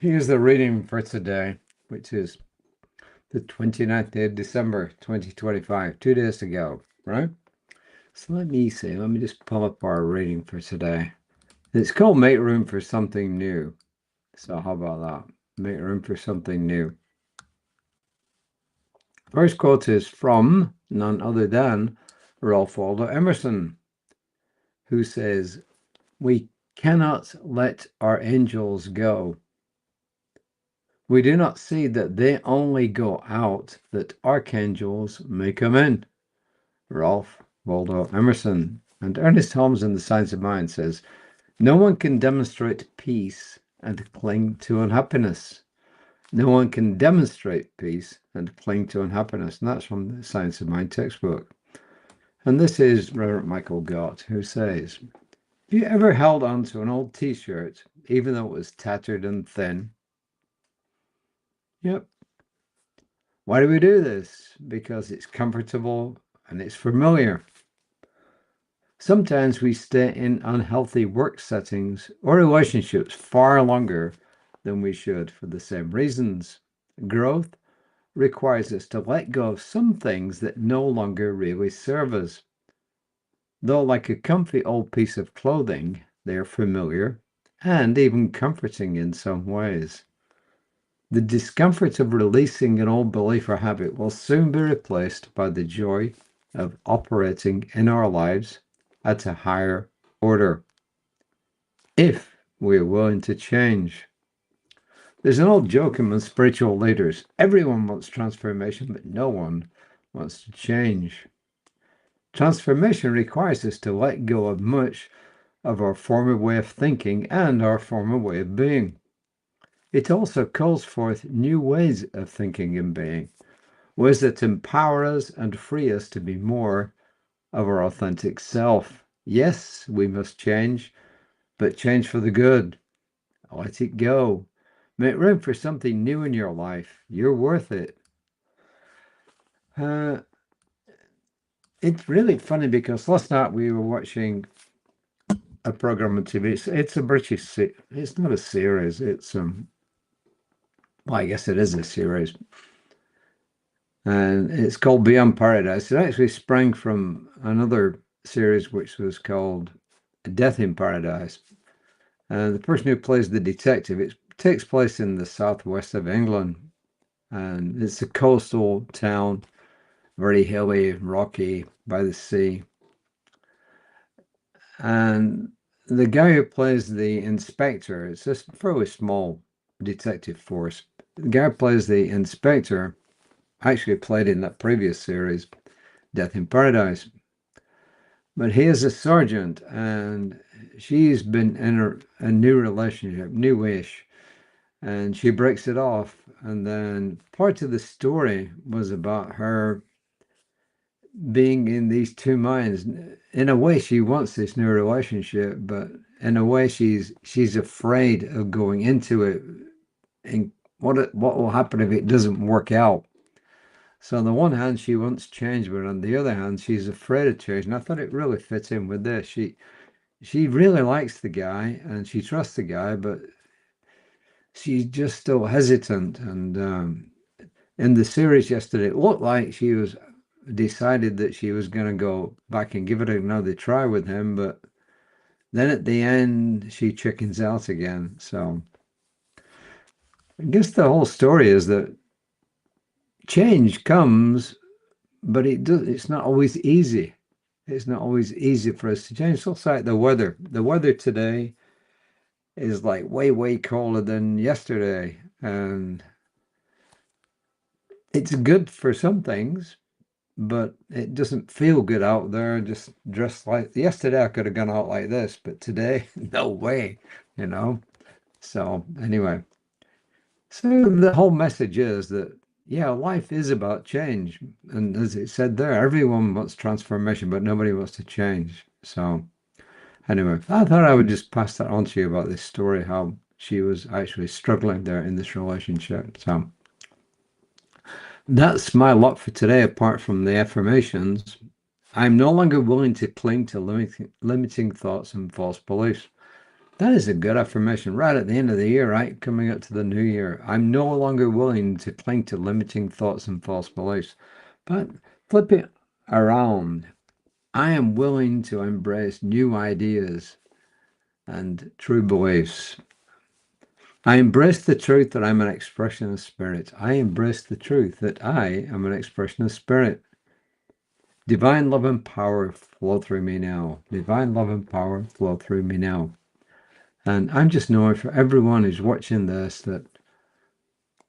Here's the reading for today, which is the 29th day of December, 2025, 2 days to go, right? So let me just pull up our reading for today. It's called Make Room for Something New. So how about that? Make room for something new. First quote is from none other than Ralph Waldo Emerson, who says, "We cannot let our angels go. We do not see that they only go out, that archangels may come in." Ralph Waldo Emerson. And Ernest Holmes in The Science of Mind says, "No one can demonstrate peace and cling to unhappiness. No one can demonstrate peace and cling to unhappiness." And that's from the Science of Mind textbook. And this is Rev Michael Gott, who says, "Have you ever held on to an old t-shirt, even though it was tattered and thin?" Yep. Why do we do this? Because it's comfortable and it's familiar. Sometimes we stay in unhealthy work settings or relationships far longer than we should for the same reasons. Growth requires us to let go of some things that no longer really serve us. Though like a comfy old piece of clothing, they are familiar and even comforting in some ways. The discomfort of releasing an old belief or habit will soon be replaced by the joy of operating in our lives at a higher order, if we're willing to change. There's an old joke among spiritual leaders: everyone wants transformation, but no one wants to change. Transformation requires us to let go of much of our former way of thinking and our former way of being. It also calls forth new ways of thinking and being, ways that empower us and free us to be more of our authentic self. Yes, we must change, but change for the good. Let it go. Make room for something new in your life. You're worth it. It's really funny because last night we were watching a program on TV. It's a British. It's not a series. It's well, I guess it is a series, and it's called Beyond Paradise. It actually sprang from another series which was called Death in Paradise. And the person who plays the detective, it takes place in the southwest of England, and it's a coastal town, very hilly, rocky, by the sea. And the guy who plays the inspector, it's a fairly small detective force. The guy who plays the inspector actually played in that previous series, Death in Paradise. But he is a sergeant, and she's been in a new relationship, newish, and she breaks it off. And then part of the story was about her being in these two minds. In a way, she wants this new relationship, but in a way, she's afraid of going into it and what will happen if it doesn't work out. So on the one hand, she wants change, but on the other hand, she's afraid of change. And I thought it really fits in with this. She really likes the guy and she trusts the guy, but she's just still hesitant. And in the series yesterday, it looked like she was decided that she was going to go back and give it another try with him, but then at the end she chickens out again. So I guess the whole story is that change comes, but it's not always easy. It's not always easy for us to change. So it's like the weather. The weather today is like way colder than yesterday, and it's good for some things, but it doesn't feel good out there just dressed like yesterday. I could have gone out like this, but today, no way, you know. So anyway, so the whole message is that, yeah, life is about change, and as it said there, everyone wants transformation, but nobody wants to change. So anyway, I thought I would just pass that on to you about this story, how she was actually struggling there in this relationship. So that's my lot for today, apart from the affirmations. I'm no longer willing to cling to limiting thoughts and false beliefs. That is a good affirmation right at the end of the year, right? Coming up to the new year. I'm no longer willing to cling to limiting thoughts and false beliefs. But flip it around. I am willing to embrace new ideas and true beliefs. I embrace the truth that I'm an expression of spirit. I embrace the truth that I am an expression of spirit. Divine love and power flow through me now. Divine love and power flow through me now. And I'm just knowing for everyone who's watching this that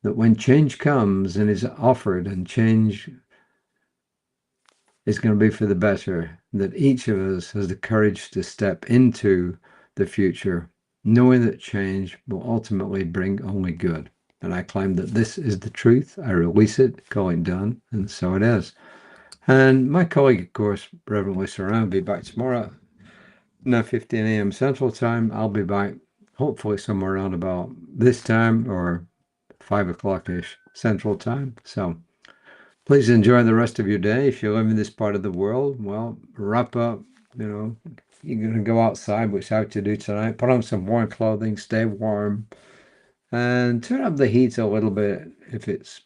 when change comes and is offered, and change is going to be for the better, that each of us has the courage to step into the future, knowing that change will ultimately bring only good. And I claim that this is the truth. I release it, call it done, and so it is. And my colleague, of course, Reverend Lisa Ryan, will be back tomorrow, 9:15 a.m. Central Time. I'll be back hopefully somewhere around about this time or 5 o'clock-ish Central Time. So please enjoy the rest of your day. If you live in this part of the world, well, wrap up. You're going to go outside, which I have to do tonight. Put on some warm clothing, stay warm, and turn up the heat a little bit if it's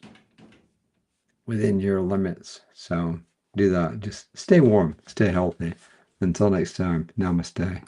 within your limits. So do that. Just stay warm, stay healthy. Until next time, namaste.